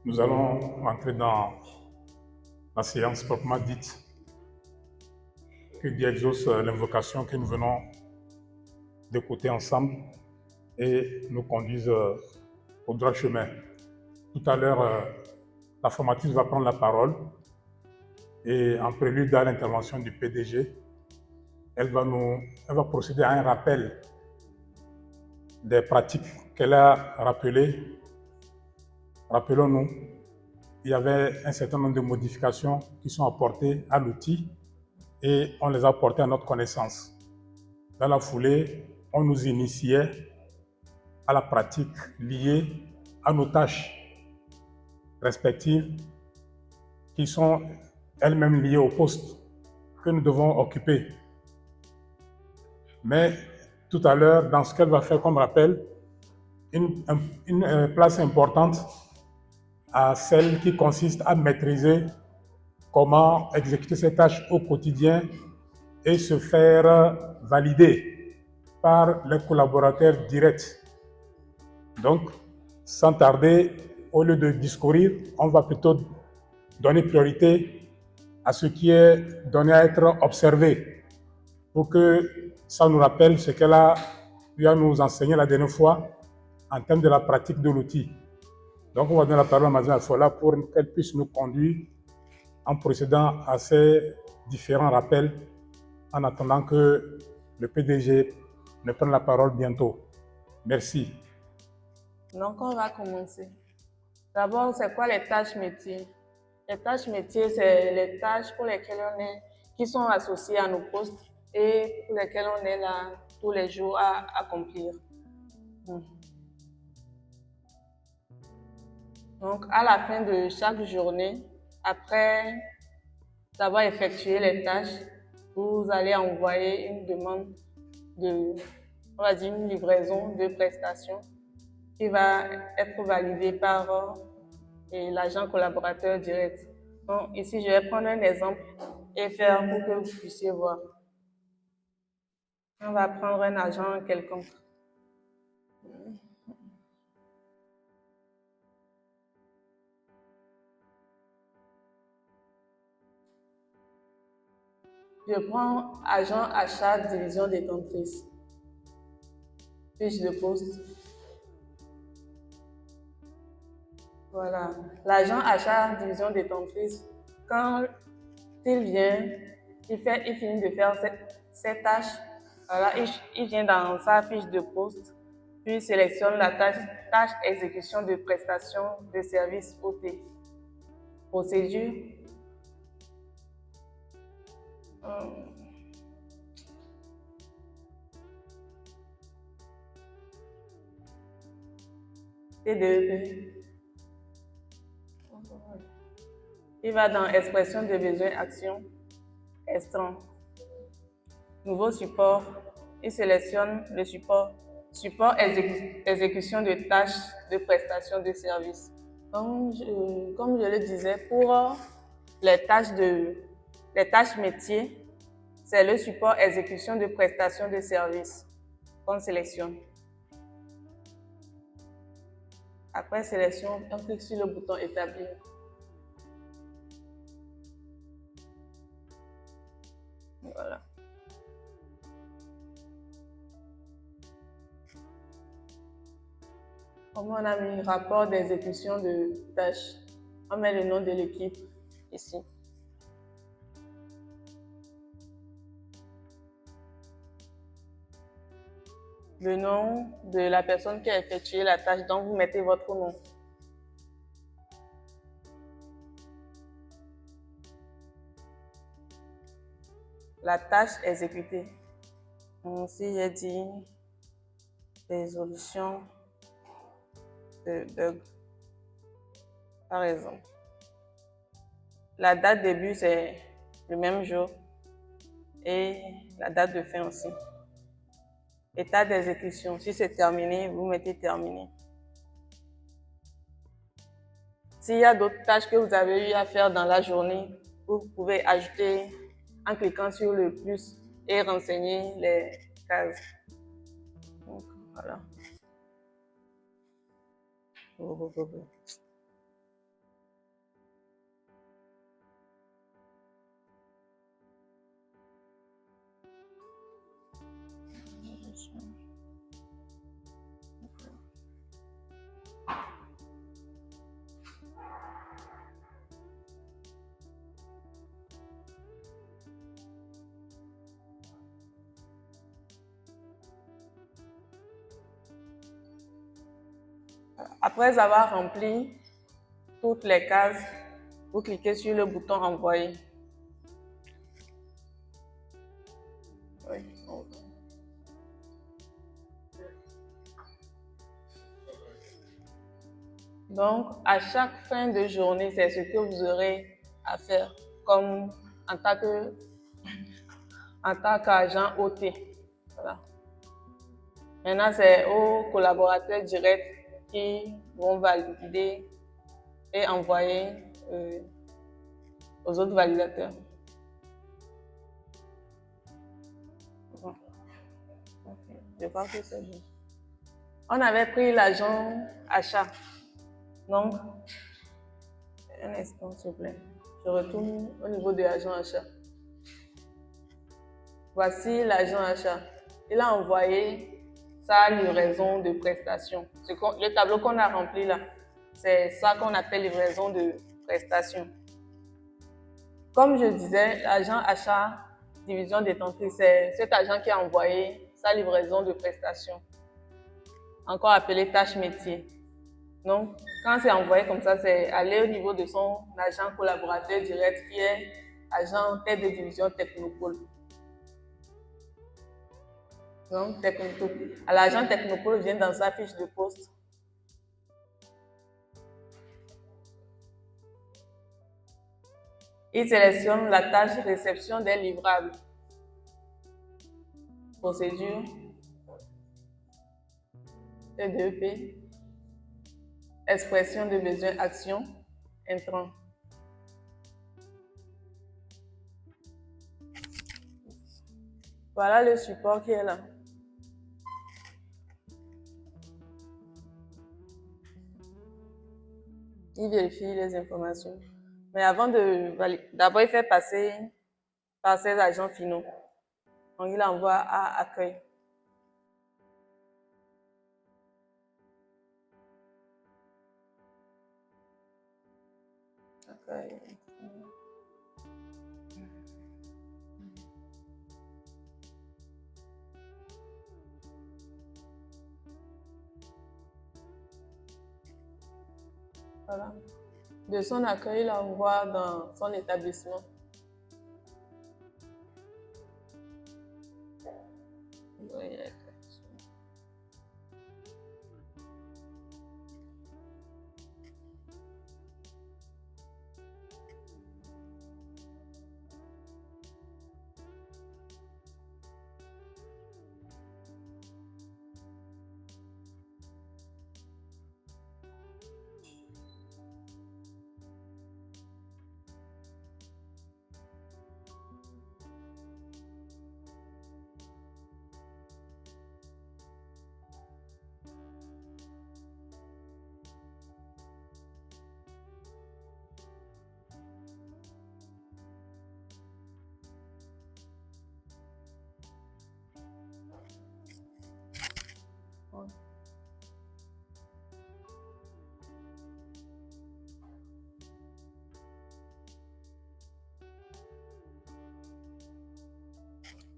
Nous allons entrer dans la séance proprement dite. Que Dieu exauce l'invocation que nous venons d'écouter ensemble et nous conduise au droit chemin. Tout à l'heure, la formatrice va prendre la parole et en prélude à l'intervention du PDG, elle va procéder à un rappel des pratiques qu'elle a rappelées. Rappelons-nous, il y avait un certain nombre de modifications qui sont apportées à l'outil et on les a apportées à notre connaissance. Dans la foulée, on nous initiait à la pratique liée à nos tâches respectives qui sont elles-mêmes liées au poste que nous devons occuper. Mais tout à l'heure, dans ce qu'elle va faire comme rappel, une place importante à celle qui consiste à maîtriser comment exécuter ces tâches au quotidien et se faire valider par les collaborateurs directs. Donc, sans tarder, au lieu de discourir, on va plutôt donner priorité à ce qui est donné à être observé pour que ça nous rappelle ce qu'elle a eu à nous enseigner la dernière fois en termes de la pratique de l'outil. Donc, on va donner la parole à Mme Afola pour qu'elle puisse nous conduire en procédant à ces différents rappels en attendant que le PDG ne prenne la parole bientôt. Merci. Donc, on va commencer. D'abord, c'est quoi les tâches métiers? Les tâches métiers, c'est les tâches pour lesquelles on est, qui sont associées à nos postes et pour lesquelles on est là tous les jours à accomplir. Donc, à la fin de chaque journée, après d'avoir effectué les tâches, vous allez envoyer une demande on va dire une livraison de prestations qui va être validée par l'agent collaborateur direct. Donc, ici, je vais prendre un exemple et faire pour que vous puissiez voir. On va prendre un agent quelconque. Je prends agent achat division détentrice. Fiche de poste. Voilà. L'agent achat division détentrice, quand il vient, il finit de faire ses tâches. Voilà, il vient dans sa fiche de poste, puis il sélectionne la tâche exécution de prestation de service OT. Procédure. TDEP. Il va dans expression de besoin action, extrait. Nouveau support, il sélectionne le support exécution de tâches de prestation de service. Comme je le disais, pour les tâches métiers, c'est le support exécution de prestation de service qu'on sélectionne. Après sélection, on clique sur le bouton établir. Voilà. Comme on a mis rapport d'exécution de tâches, on met le nom de l'équipe ici. Le nom de la personne qui a effectué la tâche, donc vous mettez votre nom. La tâche exécutée. Ici, j'ai dit résolution de bug, par exemple. La date de début, c'est le même jour et la date de fin aussi. État d'exécution, si c'est terminé, vous mettez terminé. S'il y a d'autres tâches que vous avez eu à faire dans la journée, vous pouvez ajouter en cliquant sur le plus et renseigner les cases. Donc, voilà. Après avoir rempli toutes les cases, vous cliquez sur le bouton envoyer. Oui. Donc, à chaque fin de journée, c'est ce que vous aurez à faire comme en tant qu'agent OT. Voilà. Maintenant, c'est aux collaborateurs directs qui vont valider et envoyer aux autres validateurs. Bon. Okay. Je crois que c'est bon. On avait pris l'agent achat. Donc, un instant, s'il vous plaît. Je retourne au niveau de l'agent achat. Voici l'agent achat. Il a envoyé sa livraison de prestations. Le tableau qu'on a rempli là, c'est ça qu'on appelle livraison de prestations. Comme je disais, l'agent achat, division détentrice, c'est cet agent qui a envoyé sa livraison de prestations, encore appelé tâche métier. Donc, quand c'est envoyé comme ça, c'est aller au niveau de son agent collaborateur direct qui est agent tête de division Technopole. Donc, l'agent Technopole vient dans sa fiche de poste. Il sélectionne la tâche réception des livrables. Procédure. TDEP. Expression de besoin, action, intrant. Voilà le support qui est là. Il vérifie les informations. Mais avant de valider, d'abord il fait passer par ses agents finaux. Donc il envoie à accueil. Accueil. Voilà. De son accueil, il envoie dans son établissement.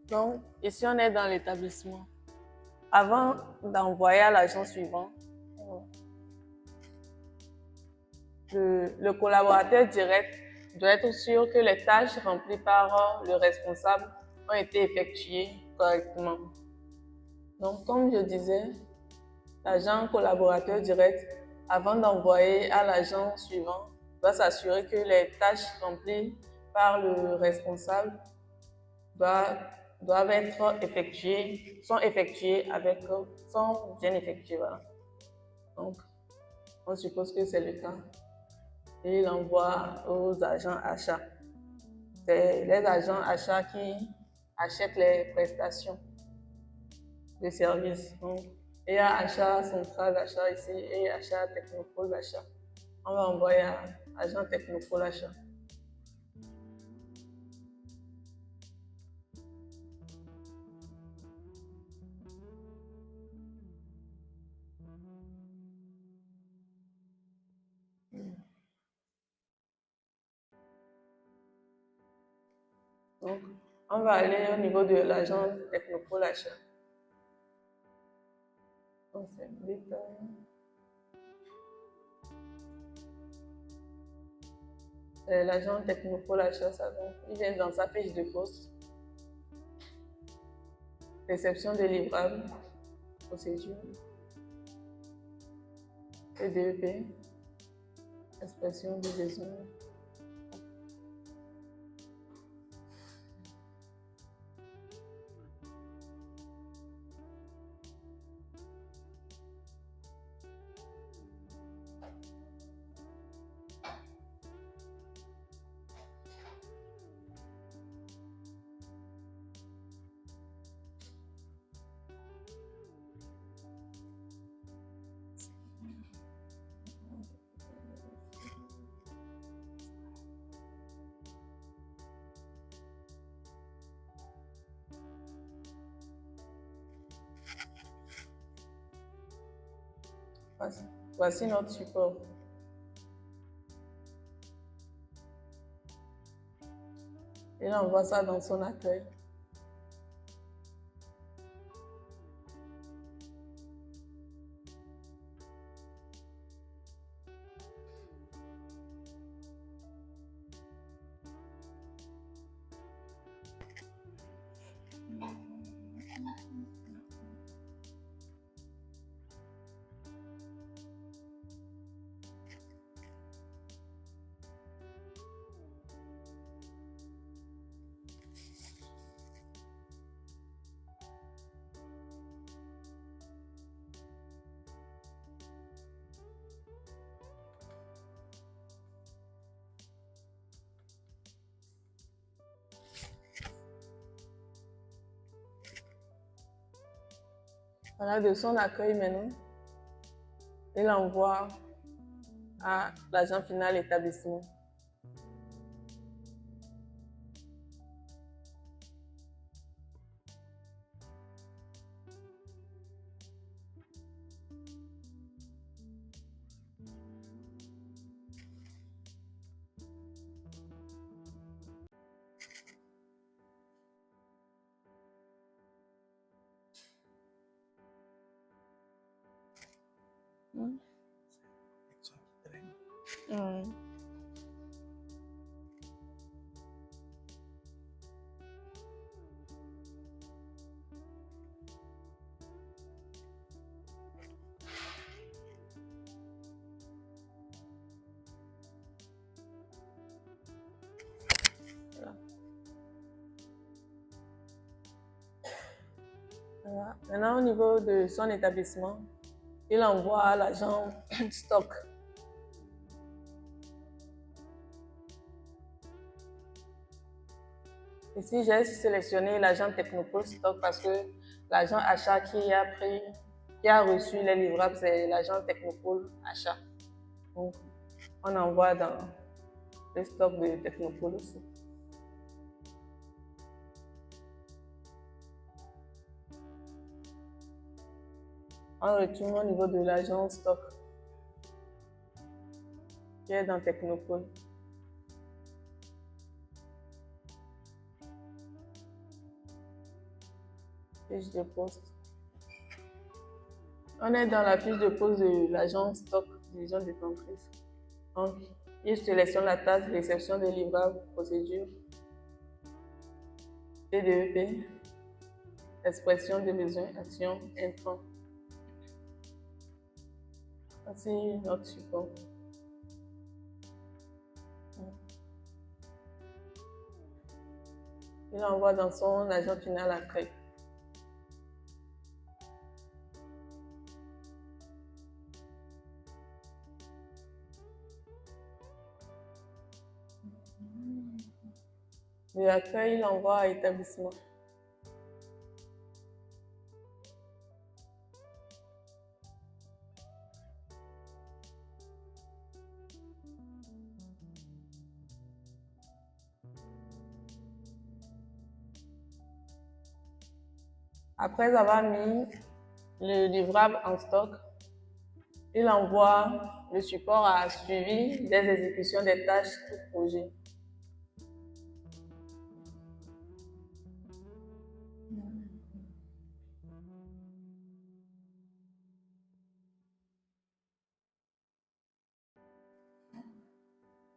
Donc, ici, on est dans l'établissement. Avant d'envoyer à l'agent suivant, le collaborateur direct doit être sûr que les tâches remplies par le responsable ont été effectuées correctement. Donc, comme je disais, l'agent collaborateur direct, avant d'envoyer à l'agent suivant, doit s'assurer que les tâches remplies par le responsable doivent être effectuées, sont bien effectuées. Voilà. Donc, on suppose que c'est le cas. Et il envoie aux agents achats. C'est les agents achats qui achètent les prestations de services. Donc, il y a achat central d'achat ici et achat technopole d'achat. On va envoyer à agent technopole achat. Donc, on va aller au niveau de l'agent technopole achat. Donc, c'est détail. C'est l'agent technopole achat, ça. Donc, il vient dans sa fiche de poste. Réception des livrables, procédure, TDEP, expression du besoin. Voici notre support. Il envoie ça dans son accueil. Voilà, de son accueil maintenant, il envoie à l'agent final établissement. Voilà. Maintenant, au niveau de son établissement, il envoie à l'agent stock. Ici, j'ai sélectionné l'agent Technopole Stock parce que l'agent achat qui a reçu les livrables, c'est l'agent Technopole Achat. Donc, on envoie dans le stock de Technopole aussi. On retourne au niveau de l'agent stock qui est dans Technopole. Fiche de poste. On est dans la fiche de poste de l'agent stock division de l'entreprise. Donc, il sélectionne la tâche réception des livrables, procédure, TDEP, expression de besoin, action, intrant. Voici notre support. Il envoie dans son agent final accueil. De l'accueil, il envoie à établissement. Après avoir mis le livrable en stock, il envoie le support à suivi des exécutions des tâches tout projet.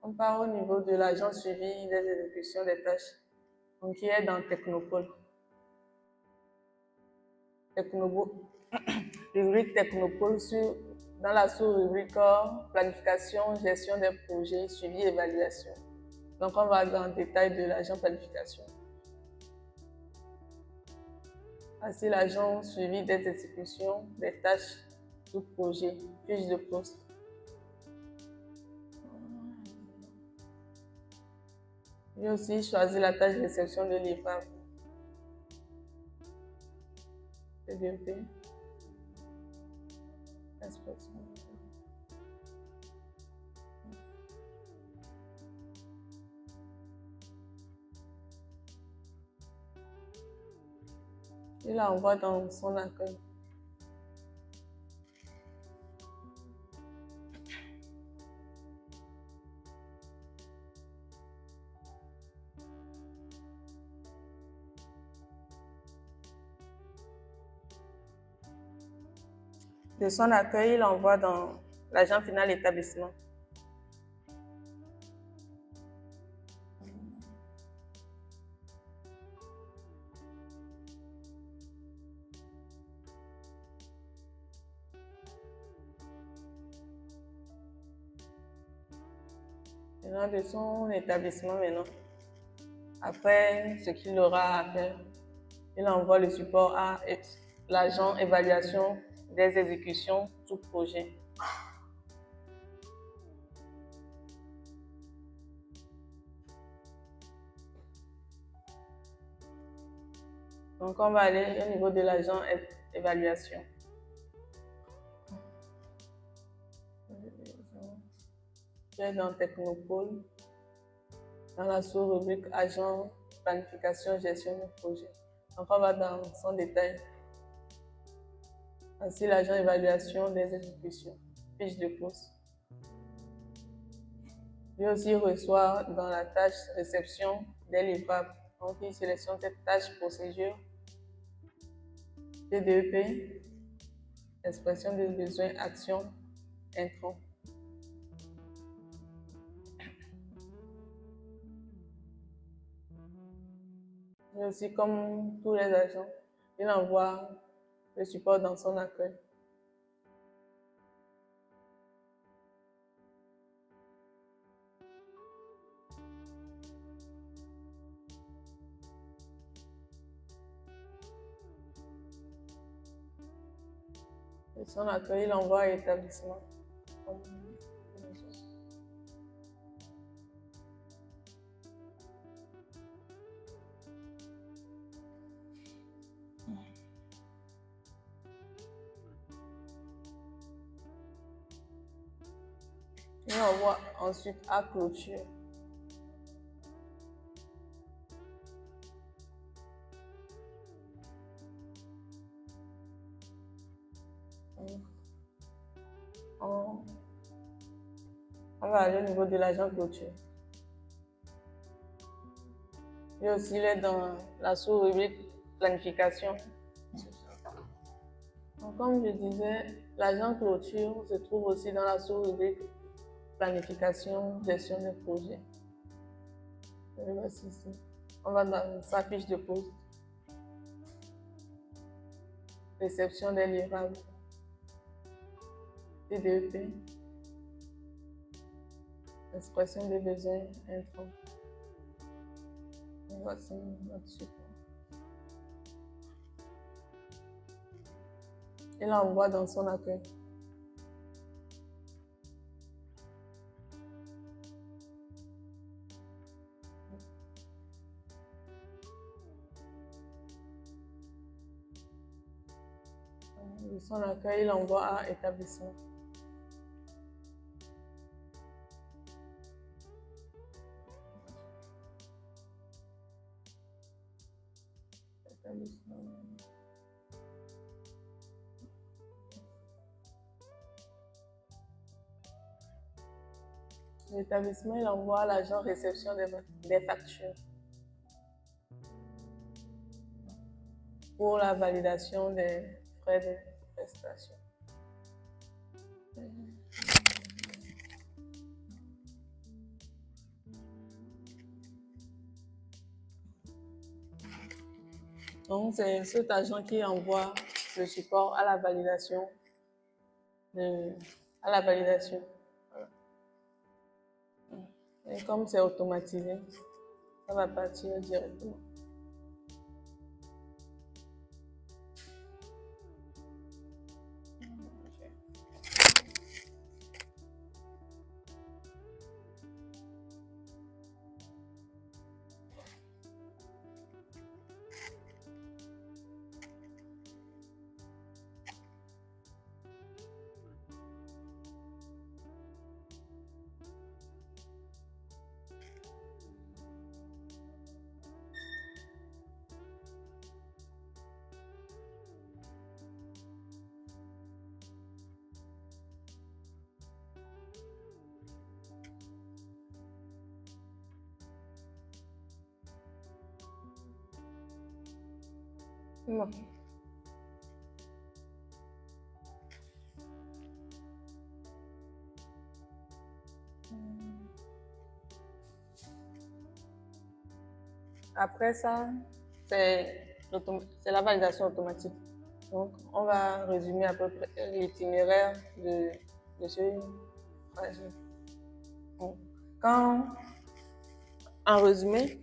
On part au niveau de l'agent suivi des exécutions des tâches, donc qui est dans Technopole. Rubrique Technopole dans la sous-rubrique planification, gestion des projets, suivi, évaluation. Donc on va dans le détail de l'agent planification. Voici l'agent suivi des exécutions des tâches sous projet, fiche de poste. J'ai aussi choisi la tâche de réception de livrable. PDP. Inspection. Il l'envoie dans son accueil. De son accueil, il envoie dans l'agent final établissement. Maintenant, de son établissement maintenant. Après ce qu'il aura à faire, il envoie le support à l'agent évaluation des exécutions sous projet. Donc, on va aller au niveau de l'agent évaluation. J'ai dans Technopole, dans la sous-rubrique agent planification, gestion de projet. Donc, on va dans son détail. Ainsi, l'agent évaluation des exécutions, fiche de poste. Lui aussi reçoit dans la tâche réception des livrables. Donc, il sélectionne cette tâche procédure, TDEP, expression des besoins, action, intrant. Mais aussi, comme tous les agents, il envoie le support dans son accueil. De son accueil, il envoie à l'établissement. Il envoie ensuite à clôture. On va aller au niveau de l'agent clôture. Et aussi, il est dans la sous-rubrique planification. Donc, comme je disais, l'agent clôture se trouve aussi dans la sous-rubrique planification, gestion des projets. Voici ici. On va dans sa fiche de poste. Réception des livrables. TDEP. Expression des besoins intrants. Voici notre support. Il l'envoie dans son accueil. De son accueil, il l'envoie à établissement. L'établissement, il envoie à l'agent réception des factures pour la validation des frais de prestation. Donc, c'est cet agent qui envoie le support à la validation. À la validation. Voilà. Et comme c'est automatisé, ça va partir directement. Bon. Après ça, c'est la validation automatique. Donc, on va résumer à peu près l'itinéraire de ce trajet. Donc, en résumé,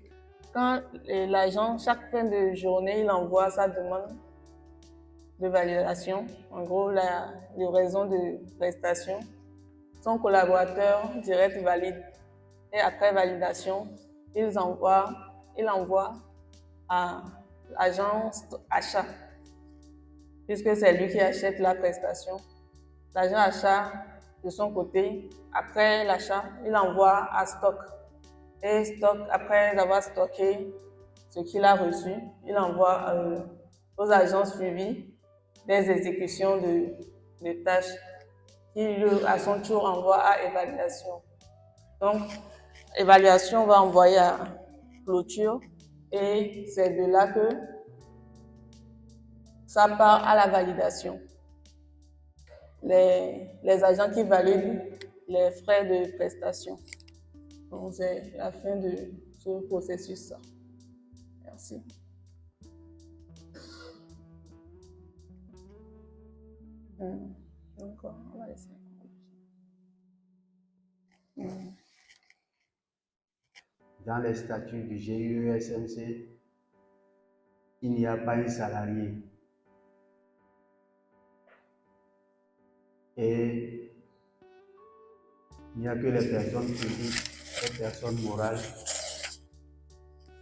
quand l'agent, chaque fin de journée, il envoie sa demande de validation, en gros, la livraison de prestation, son collaborateur direct valide. Et après validation, il envoie à l'agence achat, puisque c'est lui qui achète la prestation. L'agent achat, de son côté, après l'achat, il envoie à stock. Et stock, après avoir stocké ce qu'il a reçu, il envoie aux agents suivis des exécutions de tâches qui, à son tour, envoie à évaluation. Donc, évaluation va envoyer à clôture et c'est de là que ça part à la validation. Les agents qui valident les frais de prestation. Donc, c'est la fin de ce processus. Merci. Donc, on va essayer. Dans les statuts du GIE-SMC, il n'y a pas un salarié. Et il n'y a que les personnes physiques, les personnes morales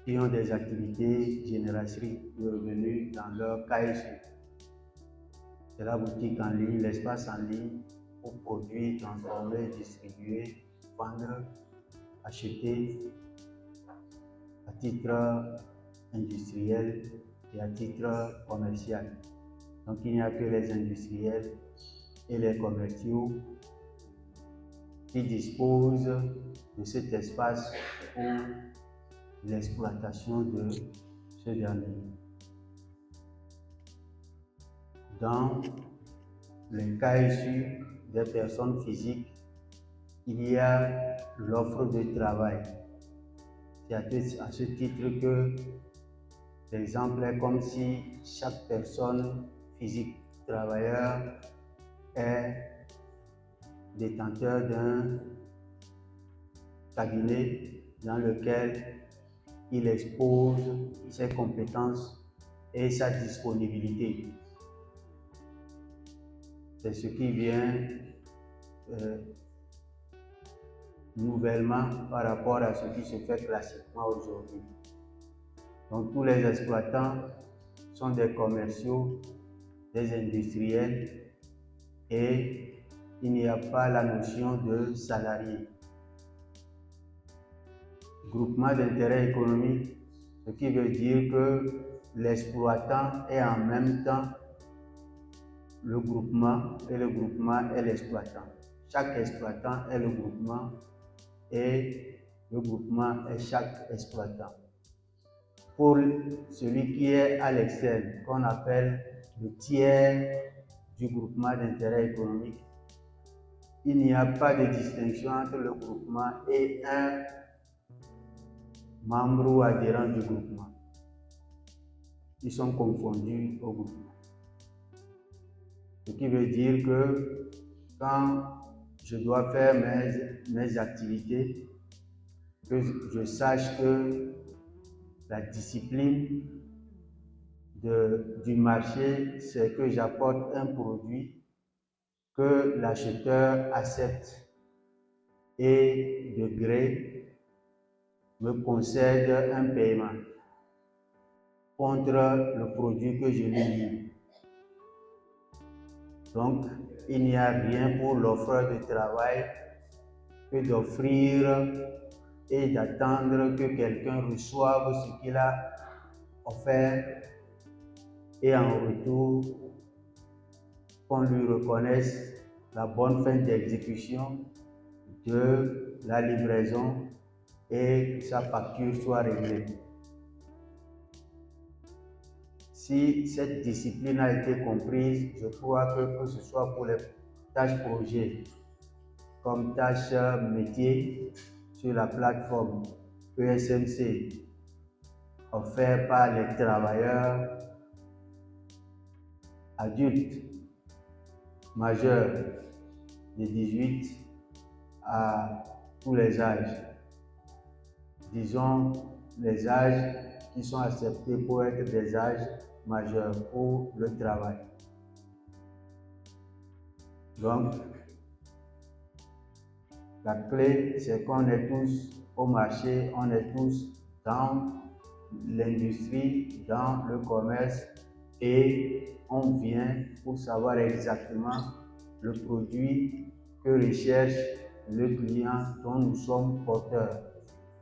qui ont des activités génératrices de revenus dans leur KSU. C'est la boutique en ligne, l'espace en ligne pour produire, transformer, distribuer, vendre, acheter à titre industriel et à titre commercial. Donc il n'y a que les industriels et les commerciaux qui disposent de cet espace pour l'exploitation de ce dernier. Dans les cas issus des personnes physiques, il y a l'offre de travail. C'est à ce titre que l'exemple est comme si chaque personne physique travailleur est détenteur d'un cabinet dans lequel il expose ses compétences et sa disponibilité. C'est ce qui vient nouvellement par rapport à ce qui se fait classiquement aujourd'hui. Donc tous les exploitants sont des commerciaux, des industriels et il n'y a pas la notion de salarié. Groupement d'intérêt économique, ce qui veut dire que l'exploitant est en même temps le groupement et le groupement est l'exploitant. Chaque exploitant est le groupement et le groupement est chaque exploitant. Pour celui qui est à l'externe, qu'on appelle le tiers du groupement d'intérêt économique, il n'y a pas de distinction entre le groupement et un membre ou adhérent du groupement. ils sont confondus au groupe. Ce qui veut dire que quand je dois faire mes activités, que je sache que la discipline du marché, c'est que j'apporte un produit que l'acheteur accepte et de gré me concède un paiement contre le produit que je lui livre. Donc, il n'y a rien pour l'offreur de travail que d'offrir et d'attendre que quelqu'un reçoive ce qu'il a offert et en retour qu'on lui reconnaisse la bonne fin d'exécution de la livraison et que sa facture soit réglée. Si cette discipline a été comprise, je crois que ce soit pour les tâches projets, comme tâches métiers sur la plateforme ESMC, offert par les travailleurs adultes majeurs de 18 à tous les âges. Disons les âges qui sont acceptés pour être des âges majeurs pour le travail. Donc, la clé, c'est qu'on est tous au marché, on est tous dans l'industrie, dans le commerce et on vient pour savoir exactement le produit que recherche le client dont nous sommes porteurs.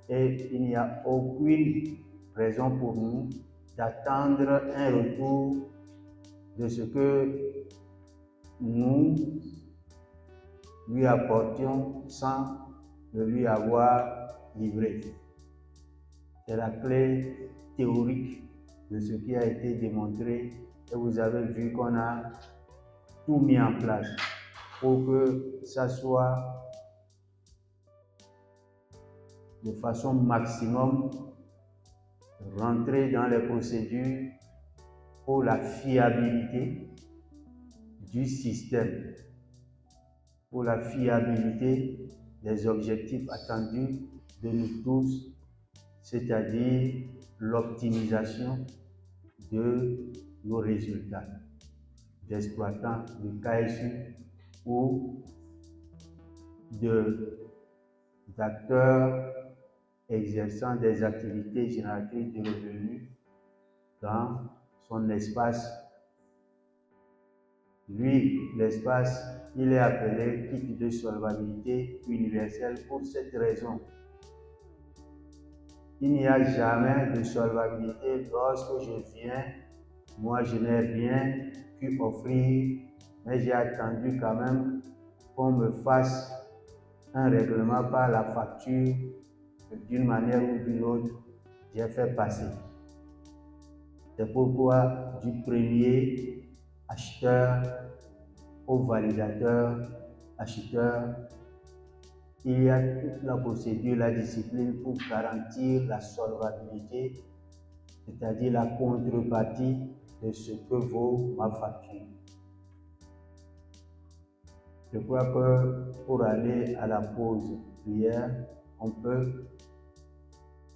Et il n'y a aucune raison pour nous d'attendre un retour de ce que nous lui apportions sans le lui avoir livré. C'est la clé théorique de ce qui a été démontré et vous avez vu qu'on a tout mis en place pour que ça soit de façon maximum rentrer dans les procédures pour la fiabilité du système, pour la fiabilité des objectifs attendus de nous tous, c'est-à-dire l'optimisation de nos résultats d'exploitants de KSU ou d'acteurs exerçant des activités génératrices de revenus dans son espace. Lui, l'espace, il est appelé kit de solvabilité universelle pour cette raison. Il n'y a jamais de solvabilité lorsque je viens. Moi, je n'ai rien pu offrir, mais j'ai attendu quand même qu'on me fasse un règlement par la facture que d'une manière ou d'une autre, j'ai fait passer. C'est pourquoi du premier acheteur au validateur, acheteur, il y a toute la procédure, la discipline pour garantir la solvabilité, c'est-à-dire la contrepartie de ce que vaut ma facture. Je crois que pour aller à la pause prière, on peut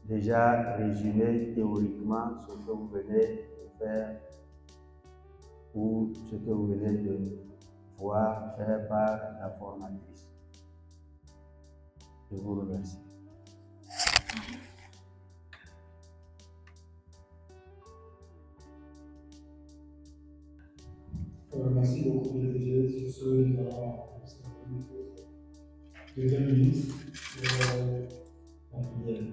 déjà résumer théoriquement ce que vous venez de faire ou ce que vous venez de voir faire par la formatrice. Je vous remercie. Merci beaucoup, PDG. Sur ce, nous allons deuxième ministre en prière.